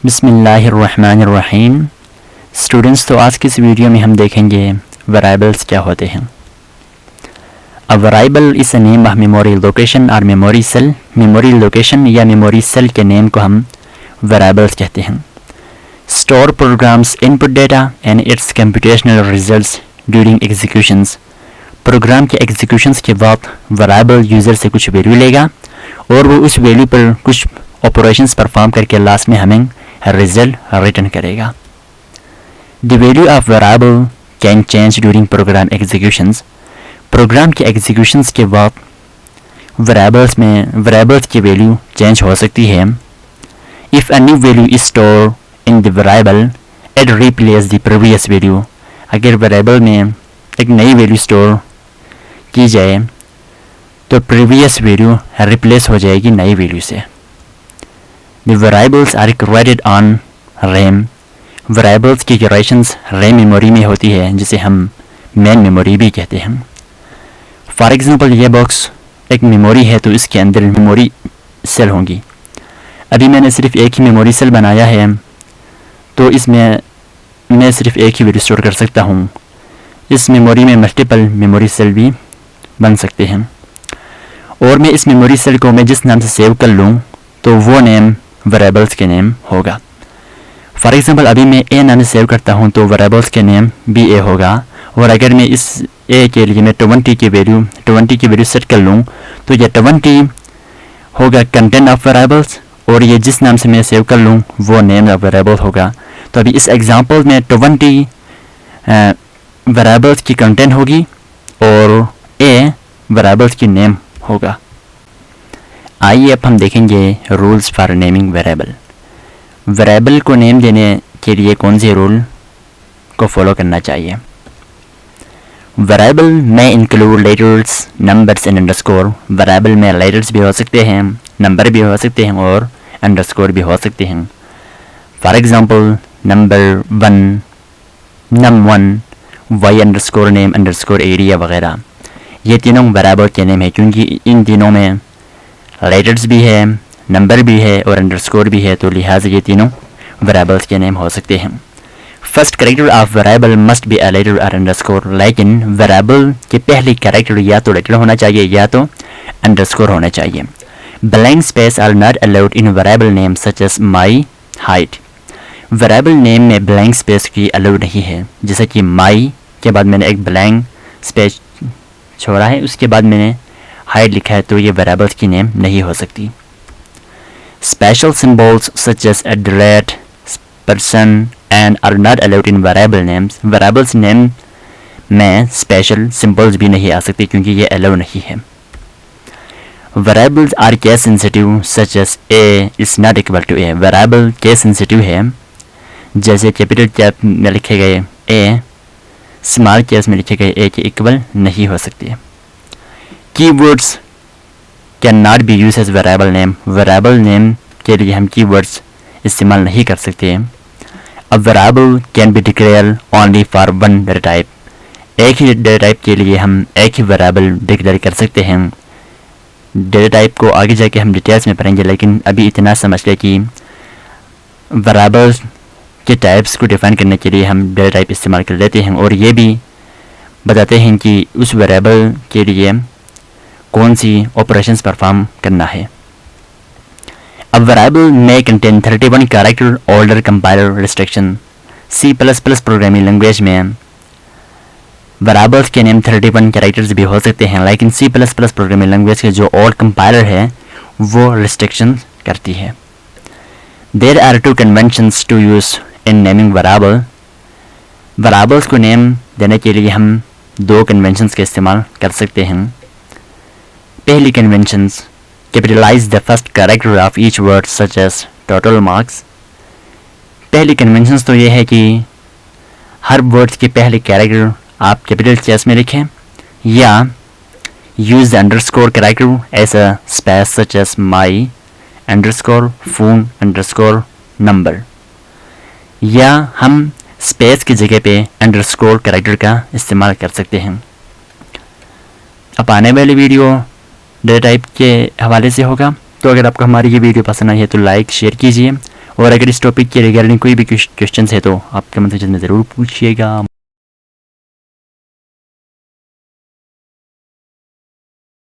बिस्मिल्लाहिर्रहमानिर्रहीम। स्टूडेंट्स, तो आज की इस वीडियो में हम देखेंगे वेरिएबल्स क्या होते हैं। A variable is a name of memory location और मेमोरी सेल। मेमोरी लोकेशन या मेमोरी सेल के नेम को हम वेरिएबल्स कहते हैं। Store programs input data and its computational results during executions. Program के एग्जीक्यूशंस के बाद वेरिएबल यूज़र से कुछ वैल्यू लेगा और वो उस वैल्यू पर कुछ ऑपरेशंस परफॉर्म करके लास्ट में हमें रिजल्ट रिटर्न करेगा। The value of variable can change during program executions. Program के एग्जीक्यूशंस के बाद वेरिएबल्स की वैल्यू चेंज हो सकती है। If a new value is store in the variable it replace the previous value. अगर वेरिएबल में एक नई वैल्यू स्टोर की जाए तो प्रीवियस वैल्यू रिप्लेस हो जाएगी नई वैल्यू से। The variables are created on RAM। variables की क्रिएशंस RAM मेमोरी में होती है जिसे हम मेन मेमोरी भी कहते हैं। फॉर एग्जांपल ये बॉक्स एक मेमोरी है तो इसके अंदर मेमोरी सेल होंगी। अभी मैंने सिर्फ एक ही मेमोरी सेल बनाया है तो इसमें मैं सिर्फ एक ही वैल्यू स्टोर कर सकता हूँ। इस मेमोरी में मल्टीपल मेमोरी सेल भी बन सकते हैं और मैं इस मेमोरी सेल को मैं जिस नाम से सेव कर लूँ तो वो नेम वेरिएबल्स के नेम होगा। फॉर एग्जांपल अभी मैं ए नाम से सेव करता हूँ तो वेरिएबल्स के नेम भी ए होगा। और अगर मैं इस ए के लिए मैं 20 की वैल्यू सेट कर लूँ तो ये 20 होगा कंटेंट ऑफ वेरिएबल्स और ये जिस नाम से मैं सेव कर लूँ वो नेम ऑफ वेरिएबल होगा। तो अभी इस एग्जांपल में 20 वेरिएबल्स की कंटेंट होगी और ए वेरिएबल्स की नेम होगा। आइए अब हम देखेंगे rules for naming variable. Variable को नेम देने के लिए कौन से रूल को फॉलो करना चाहिए। वेरिएबल में include letters, numbers and underscore. Variable में लेटर्स भी हो सकते हैं, नंबर भी हो सकते हैं और अंडरस्कोर भी हो सकते हैं। For example number 1, num1, y underscore name underscore area वगैरह। ये तीनों वेरिएबल के नेम है क्योंकि इन तीनों में लेटर्स भी है, नंबर भी है और अंडरस्कोर भी है, तो लिहाजा ये तीनों वेरिएबल्स के नेम हो सकते हैं। First character of variable must be a letter और अंडरस्कोर। लेकिन वेरिएबल के पहले कैरेक्टर या तो लेटर होना चाहिए या तो अंडरस्कोर होना चाहिए। Blank space are not allowed in variable name such as my height. Variable name में ब्लैंक स्पेस की अलाउड नहीं है। जैसे कि माई के बाद मैंने एक ब्लैंक स्पेस छोड़ा है, उसके बाद मैंने हाइट लिखा है, तो ये वेरिएबल्स की नेम नहीं हो सकती। Special symbols such as @ percent and are not allowed in variable names. Variables name में स्पेशल सिंबल्स भी नहीं आ सकती क्योंकि ये अलाउ नहीं है। Variables are case sensitive such as A is not equal to A. Variable case sensitive है, जैसे कैपिटल केस में लिखे गए ए स्मॉल केस में लिखे गए ए के इक्वल नहीं हो सकती। Keywords can not be use as variable name. Variable name के लिए हम कीवर्ड्स इस्तेमाल नहीं कर सकते। A variable can be declare only for one data type. एक ही डेटा टाइप के लिए हम एक ही वेरिएबल डिक्लेयर कर सकते हैं। डेटा टाइप को आगे जाके हम डिटेल्स में पढ़ेंगे, लेकिन अभी इतना समझ लें कि वेरिएबल्स के टाइप्स को डिफाइन करने के लिए हम डेटा टाइप इस्तेमाल कर लेते हैं और ये भी बताते हैं कि उस वेरिएबल के लिए कौन सी ऑपरेशंस परफॉर्म करना है। अब वेरिएबल में contain 31 character order compiler restriction. C++ programming language में वेरिएबल्स के नेम 31 कैरेक्टर्स भी हो सकते हैं, लेकिन C++ प्रोग्रामिंग लैंग्वेज के जो ऑल कंपाइलर है वो रिस्ट्रिक्शन करती है। There are 2 conventions to use in naming variable. Variables को नेम देने के लिए हम 2 कन्वेंशंस का इस्तेमाल कर सकते हैं। पहली conventions capitalize the first character of each word such as total marks. पहली कन्वेंशंस तो ये है कि हर वर्ड्स के पहले कैरेक्टर आप कैपिटल केस में लिखें या use the underscore character as a space such as my underscore phone underscore number, या हम स्पेस की जगह पे अंडरस्कोर कैरेक्टर का इस्तेमाल कर सकते हैं। अब आने वाली वीडियो डेटा टाइप के हवाले से होगा, तो अगर आपको हमारी ये वीडियो पसंद आई है तो लाइक शेयर कीजिए और अगर इस टॉपिक के रिगार्डिंग कोई भी क्वेश्चन है तो आप कमेंट सेक्शन में ज़रूर पूछिएगा।